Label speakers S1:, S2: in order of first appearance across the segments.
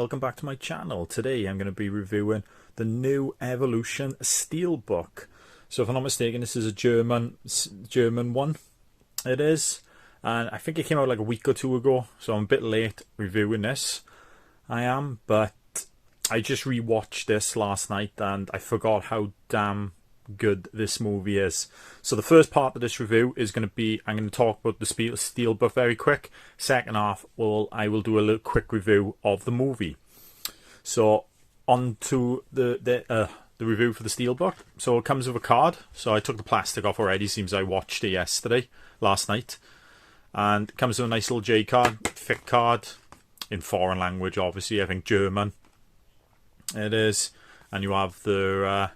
S1: welcome back to my channel. Today I'm going to be reviewing the new Evolution Steelbook. So if I'm not mistaken, this is a German one. It is, and I think it came out like a week or two ago, so I'm a bit late reviewing this. I am, but I just rewatched this last night and I forgot how damn good this movie is. So the first part of this review is going to be, I'm going to talk about the Steelbook very quick. Second half, I will do a little quick review of the movie. So on to the review for the Steelbook. So it comes with a card. So I took the plastic off already. Seems I watched it last night. And it comes with a nice little J card, thick card, in foreign language obviously, I think German. It is. And you have the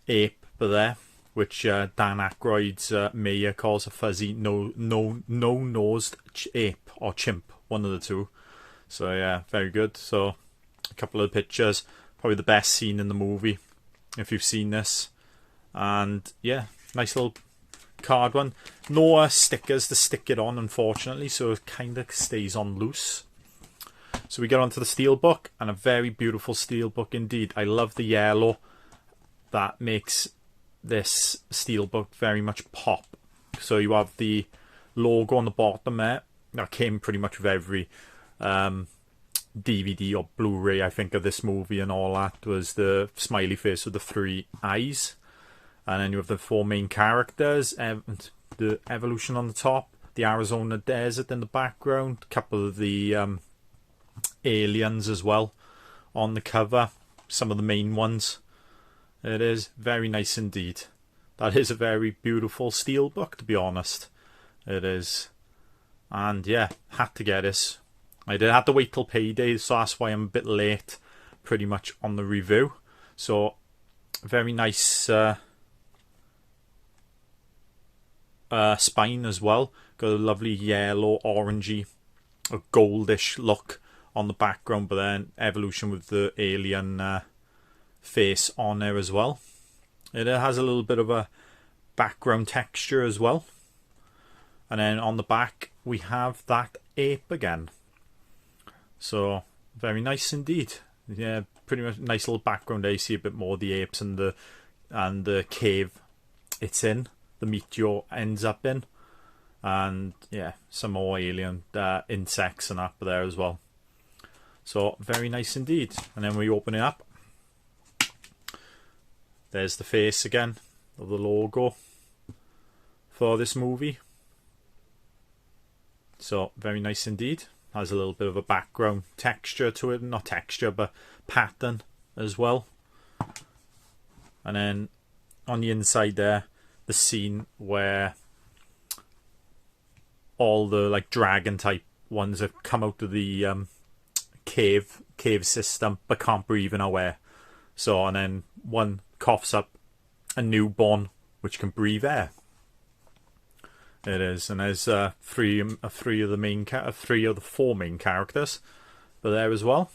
S1: ape there, which Dan Aykroyd's mayor calls a fuzzy no-nosed ape or chimp, one of the two. So yeah, very good. So a couple of pictures, probably the best scene in the movie if you've seen this. And yeah, nice little card one. No stickers to stick it on, unfortunately, so it kind of stays on loose. So we get onto the Steelbook, and a very beautiful Steelbook indeed. I love the yellow. That makes this Steelbook very much pop. So you have the logo on the bottom there. That came pretty much with every DVD or Blu-ray, I think, of this movie, and all that was the smiley face with the three eyes. And then you have the four main characters, the Evolution on the top, the Arizona desert in the background, a couple of the aliens as well on the cover, some of the main ones. It is very nice indeed. That is a very beautiful Steelbook, to be honest. It is. And yeah, had to get this. I did have to wait till payday, so that's why I'm a bit late pretty much on the review. So very nice spine as well. Got a lovely yellow, orangey, a goldish look on the background, but then Evolution with the alien face on there as well. It has a little bit of a background texture as well. And then on the back we have that ape again. So very nice indeed. Yeah, pretty much nice little background there. You see a bit more of the apes and the cave it's in, the meteor ends up in. And yeah, some more alien insects and that there as well. So very nice indeed. And then we open it up. There's the face again of the logo for this movie. So very nice indeed. Has a little bit of a background texture to it. Not texture, but pattern as well. And then on the inside there, the scene where all the like dragon type ones have come out of the cave system but can't breathe in our air. So, and then one coughs up a newborn which can breathe air. It is, and there's three of the four main characters, but there as well.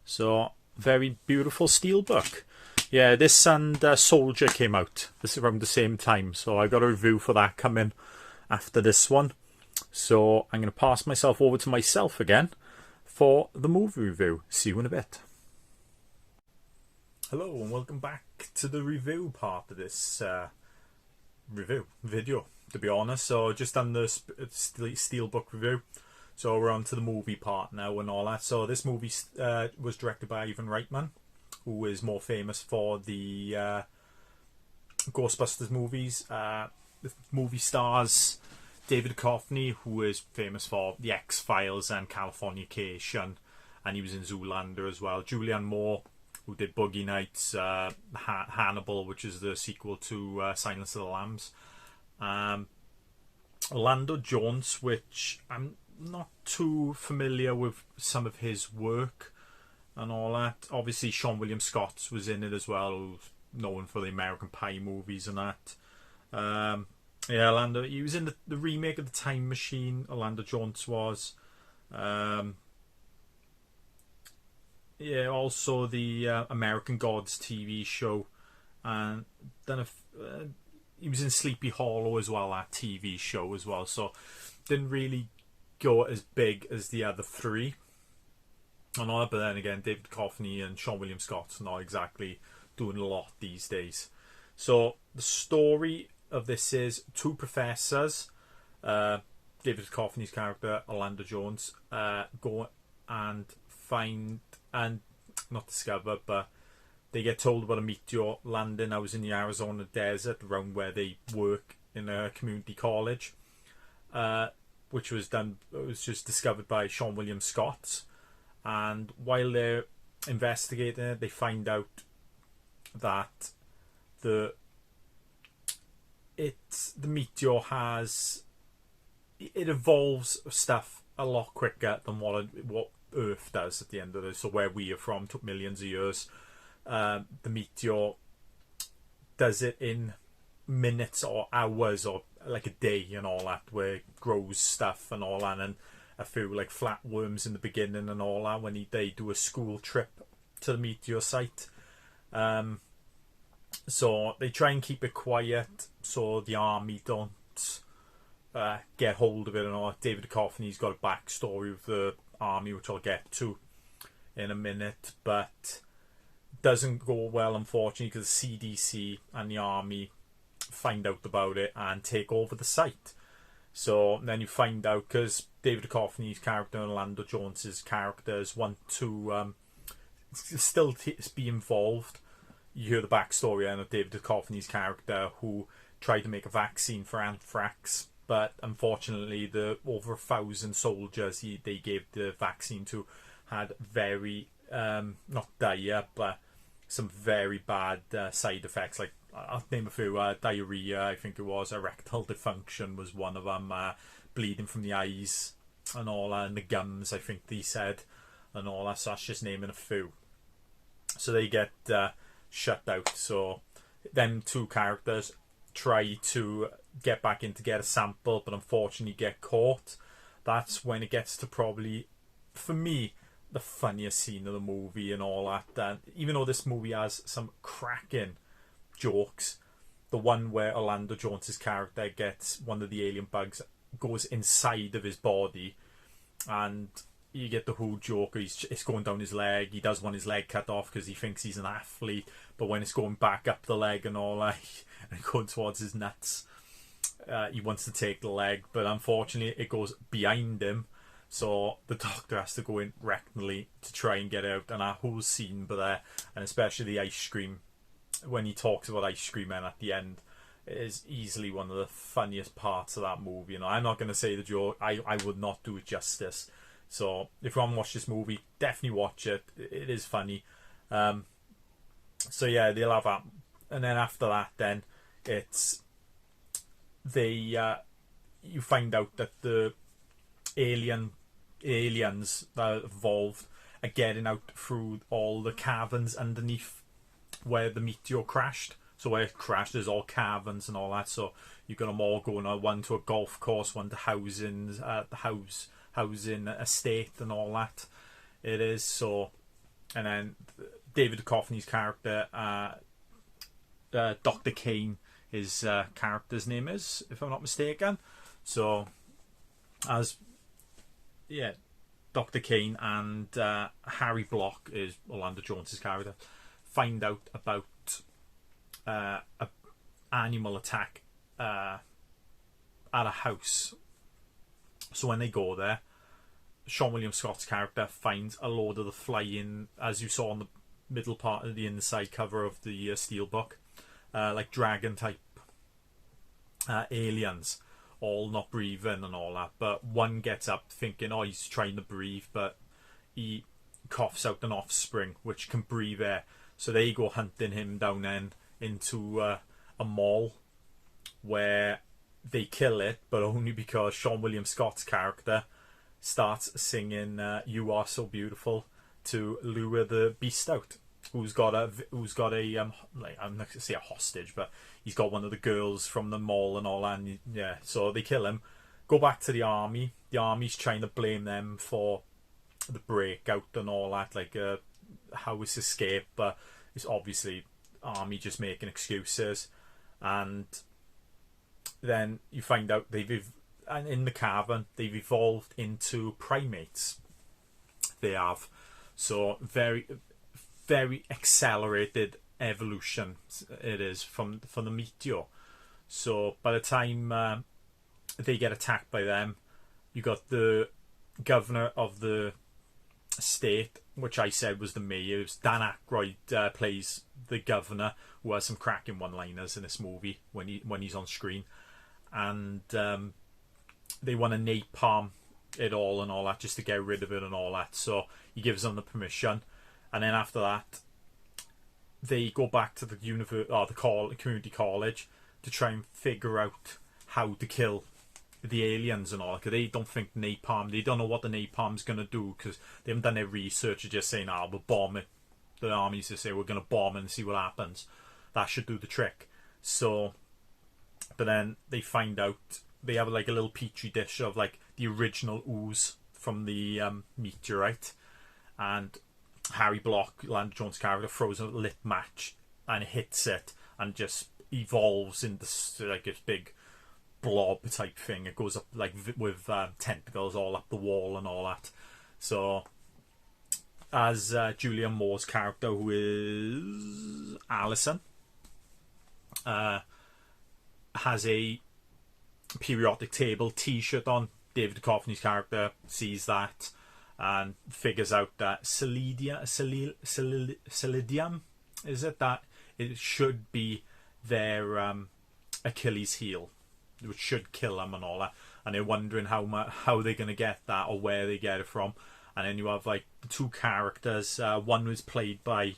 S1: So very beautiful Steelbook. Yeah, this and Soldier came out this around the same time, so I got a review for that coming after this one. So I'm going to pass myself over to myself again for the movie review. See you in a bit. Hello and welcome back to the review part of this video, to be honest. So just done the Steelbook review, so we're on to the movie part now and all that. So this movie was directed by Ivan Reitman, who is more famous for the Ghostbusters movies. The movie stars David Duchovny, who is famous for The X-Files and Californication, and he was in Zoolander as well. Julianne Moore, who did Boogie Nights, Hannibal, which is the sequel to Silence of the Lambs. Orlando Jones, which I'm not too familiar with some of his work and all that. Obviously Sean William Scott was in it as well, who's known for the American Pie movies and that. Yeah, Orlando, he was in the remake of The Time Machine, Orlando Jones was. Yeah, also the American Gods TV show, and then he was in Sleepy Hollow as well, that TV show as well. So didn't really go as big as the other three. and all that. But then again, David Duchovny and Sean William Scott's not exactly doing a lot these days. So the story of this is two professors, David Duchovny's character Orlando Jones, go and find and not discover, but they get told about a meteor landing out in the Arizona desert around where they work in a community college, which was just discovered by Sean William Scott. And while they're investigating it, they find out that the meteor evolves stuff a lot quicker than what Earth does at the end of it. So where we are from took millions of years. The meteor does it in minutes or hours or like a day and all that, where it grows stuff and all that, and a few like flatworms in the beginning and all that when they do a school trip to the meteor site. So they try and keep it quiet so the army don't get hold of it and all that. David Duchovny's got a backstory of the army, which I'll get to in a minute, but doesn't go well, unfortunately, because the CDC and the army find out about it and take over the site. So then you find out, because David Duchovny's character and Orlando Jones's characters want to still be involved. You hear the backstory of David Duchovny's character, who tried to make a vaccine for anthrax, but unfortunately the over 1,000 soldiers they gave the vaccine to had very not dire, but some very bad side effects. Like, I'll name a few: diarrhea, I think it was, erectile dysfunction was one of them, bleeding from the eyes and all that, and the gums, I think they said, and all that. So that's just naming a few. So they get shut out. So them two characters try to get back in to get a sample, but unfortunately get caught. That's when it gets to probably, for me, the funniest scene of the movie and all that. Even though this movie has some cracking jokes, the one where Orlando Jones's character gets one of the alien bugs, goes inside of his body, and you get the whole joke. It's going down his leg. He does want his leg cut off because he thinks he's an athlete, but when it's going back up the leg and all that, and going towards his nuts, he wants to take the leg, but unfortunately it goes behind him. So the doctor has to go in rectally to try and get out, and that whole scene there, and especially the ice cream, when he talks about ice cream and at the end, is easily one of the funniest parts of that movie. You know, I'm not going to say the joke. I would not do it justice. So if you want to watch this movie, definitely watch it. It is funny. So yeah, they'll have that, and then after that, then it's you find out that the aliens that evolved are getting out through all the caverns underneath where the meteor crashed. So where it crashed, there's all caverns and all that. So you've got them all going, one to a golf course, one to housing estate and all that. It is so. And then David Duchovny's character, Dr. Kane, his character's name is, if I'm not mistaken. So Dr. Kane and Harry Block is Orlando Jones's character, find out about an animal attack at a house. So when they go there, Sean William Scott's character finds a load of the flying, as you saw on the middle part of the inside cover of the Steelbook, like dragon type aliens, all not breathing and all that. But one gets up thinking, oh, he's trying to breathe, but he coughs out an offspring which can breathe air. So they go hunting him down then into a mall, where they kill it, but only because Sean William Scott's character starts singing "You Are So Beautiful" to lure the beast out. Who's got a like, I'm not gonna say a hostage, but he's got one of the girls from the mall and all that. And yeah, so they kill him. Go back to the army. The army's trying to blame them for the breakout and all that, like how it's escaped, but it's obviously army just making excuses. And then you find out in the cavern they've evolved into primates. They have. So very, very accelerated evolution it is from the meteor. So by the time they get attacked by them, you got the governor of the state, which I said was the mayor. It was Dan Aykroyd plays the governor, who has some cracking one-liners in this movie when he's on screen, and they want to napalm it all and all that, just to get rid of it and all that. So he gives them the permission, and then after that, they go back to the community college to try and figure out how to kill the aliens and all, because they don't think napalm, they don't know what the napalm's going to do, because they haven't done their research. They're just saying, we'll bomb it. The armies just say, we're going to bomb it and see what happens. That should do the trick. So, but then they find out, they have like a little petri dish of like the original ooze from the meteorite, and Harry Block, Orlando Jones' character, throws a lit match and hits it and just evolves into like this big blob type thing. It goes up like with tentacles all up the wall and all that. So as Julianne Moore's character, who is Alison, has a periodic table t-shirt on. David Duchovny's character sees that and figures out that Celidium, is it, that it should be their Achilles heel, which should kill them and all that, and they're wondering how they're going to get that or where they get it from. And then you have like the two characters. One was played by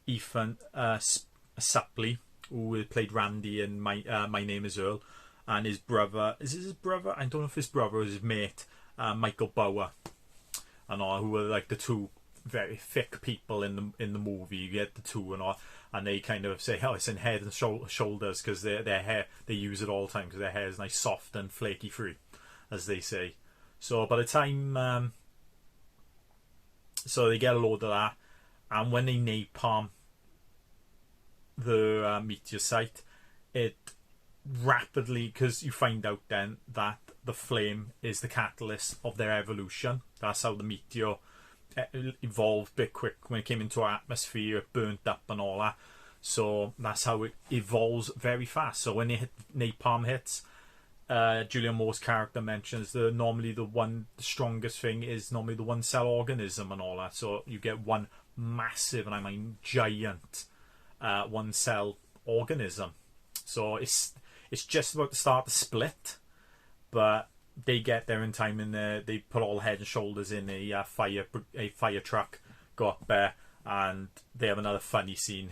S1: Ethan Suplee, who played Randy in My Name Is Earl, and his brother, is his brother? I don't know if his brother is his mate, Michael Bauer, and all, who were like the two very thick people in the movie. You get the two and all, and they kind of say, it's in Head and Shoulders, because their hair, they use it all the time because their hair is nice, soft and flaky free, as they say. So by the time so they get a load of that, and when they napalm the meteor site, it rapidly, because you find out then that the flame is the catalyst of their evolution. That's how the meteor evolved a bit quick. When it came into our atmosphere, it burnt up and all that. So that's how it evolves very fast. So when napalm hits, Julianne Moore's character mentions normally the strongest thing is normally the one cell organism and all that. So you get one massive, and I mean giant, one cell organism. So it's just about to start to split, but they get there in time, and they put all Head and Shoulders in a fire truck, go up there, and they have another funny scene.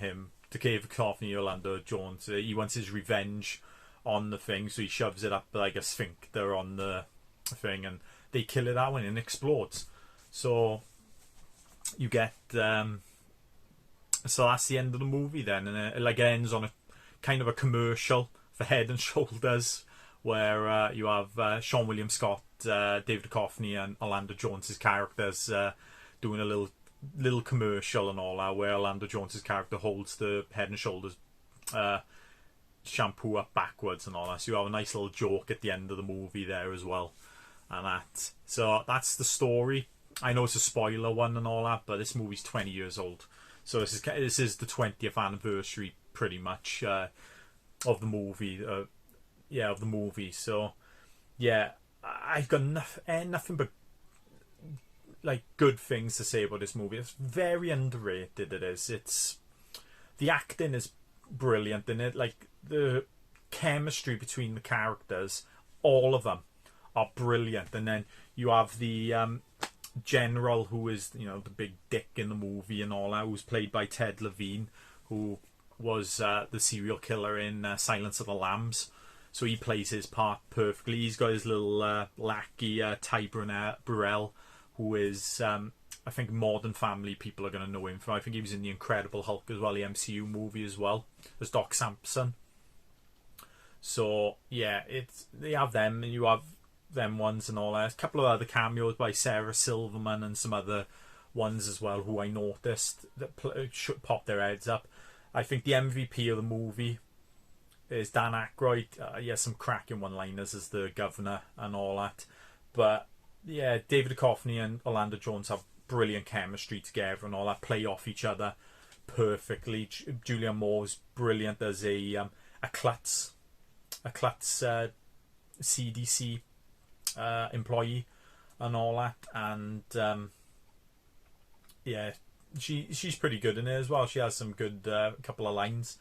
S1: David Duchovny, Orlando Jones, he wants his revenge on the thing, so he shoves it up like a sphincter on the thing, and they kill it that way and it explodes. So you get so that's the end of the movie then, and it ends on a kind of a commercial for Head and Shoulders, where you have Sean William Scott, David Duchovny, and Orlando Jones's characters doing a little commercial and all that, where Orlando Jones's character holds the Head and Shoulders shampoo up backwards and all that. So you have a nice little joke at the end of the movie there as well, and that. So that's the story. I know it's a spoiler one and all that, but this movie's 20 years old, so this is the 20th anniversary pretty much of the movie. Of the movie. So yeah, I've got nothing but like good things to say about this movie. It's very underrated. It's the acting is brilliant in it. Like the chemistry between the characters, all of them are brilliant. And then you have the general, who is the big dick in the movie and all that, who's played by Ted Levine, who was the serial killer in Silence of the Lambs. So he plays his part perfectly. He's got his little lackey, Ty Burrell, who is, I think Modern Family people are going to know him from. I think he was in The Incredible Hulk as well, the MCU movie as well, as Doc Samson. So yeah, they have them, and you have them ones and all that. A couple of other cameos by Sarah Silverman and some other ones as well, who I noticed that should pop their heads up. I think the MVP of the movie is Dan Aykroyd. He has some cracking one-liners as the governor and all that. But yeah, David Duchovny and Orlando Jones have brilliant chemistry together and all that, play off each other perfectly. Julianne Moore's brilliant as a Klutz CDC employee and all that, and yeah, she's pretty good in it as well. She has some good couple of lines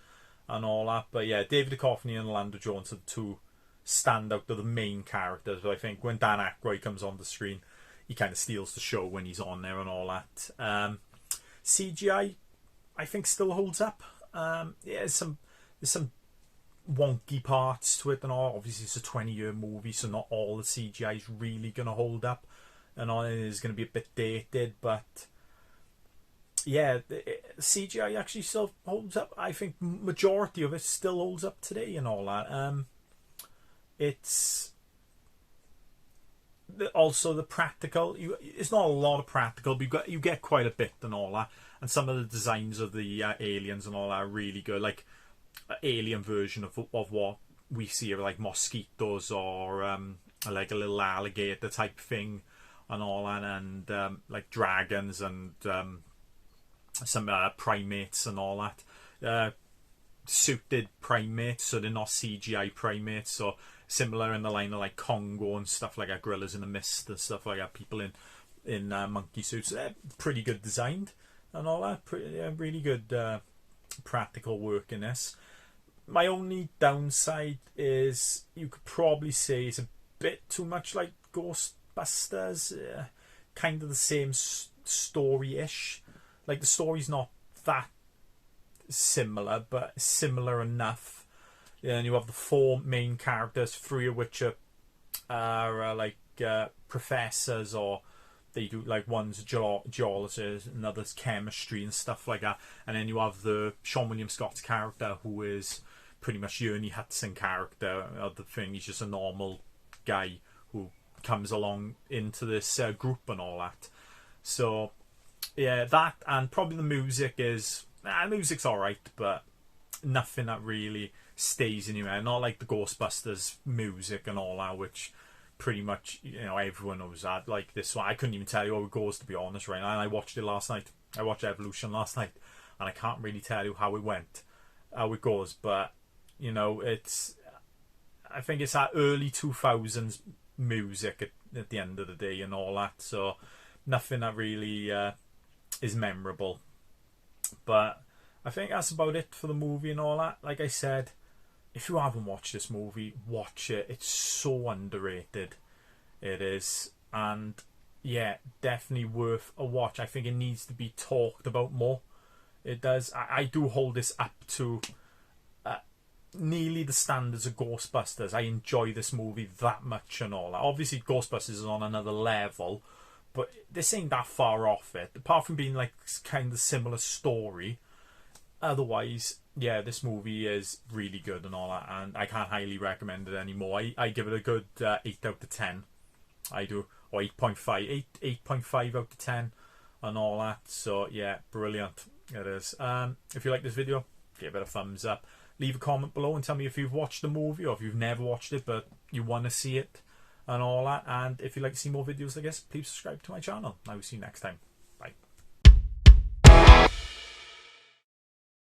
S1: and all that. But yeah, David Duchovny and Orlando Jones are the two stand out to the main characters. But I think when Dan Aykroyd comes on the screen, he kind of steals the show when he's on there and all that. CGI, I think, still holds up. Yeah, there's some wonky parts to it and all. Obviously, it's a 20-year movie, so not all the CGI is really going to hold up, and all it is going to be a bit dated. But yeah, the CGI actually still holds up. I think majority of it still holds up today and all that. It's also the practical. It's not a lot of practical, but you get quite a bit and all that. And some of the designs of the aliens and all that are really good. Like an alien version of what we see, like mosquitoes or like a little alligator type thing and all that, and like dragons and some primates and all that. Suited primates, so they're not CGI primates, so similar in the line of like Congo and stuff like that, gorillas in the mist and stuff like that, people in monkey suits. They're pretty good designed and all that. Really good practical work in this. My only downside is you could probably say it's a bit too much like Ghostbusters. Kind of the same story-ish. Like the story's not that similar, but similar enough. And you have the four main characters, three of which are like professors, or they do, like, one's a geologist, another's chemistry and stuff like that. And then you have the Sean William Scott's character, who is pretty much Ernie Hudson character of the thing. He's just a normal guy who comes along into this group and all that. So yeah, that, and probably the music is music's alright, but nothing that really stays in your head. Not like the Ghostbusters music and all that, which pretty much, you know, everyone knows that. Like this one, I couldn't even tell you how it goes, to be honest, right? And I watched it last night. I watched Evolution last night, and I can't really tell you how it went, how it goes. But you know, I think it's that early 2000s music at the end of the day and all that. So nothing that really is memorable. But I think that's about it for the movie and all that. Like I said, if you haven't watched this movie, watch it. It's so underrated. It is. And yeah, definitely worth a watch. I think it needs to be talked about more. It does. I do hold this up to nearly the standards of Ghostbusters. I enjoy this movie that much and all that. Obviously, Ghostbusters is on another level, but this ain't that far off it. Apart from being like kind of similar story. Otherwise, yeah, this movie is really good and all that, and I can't highly recommend it anymore. I give it a good 8 out of 10. I do, or 8.5, 8.5 out of 10 and all that. So yeah, brilliant it is. If you like this video, give it a thumbs up. Leave a comment below and tell me if you've watched the movie, or if you've never watched it but you want to see it and all that. And if you'd like to see more videos like this, please subscribe to my channel. I will see you next time.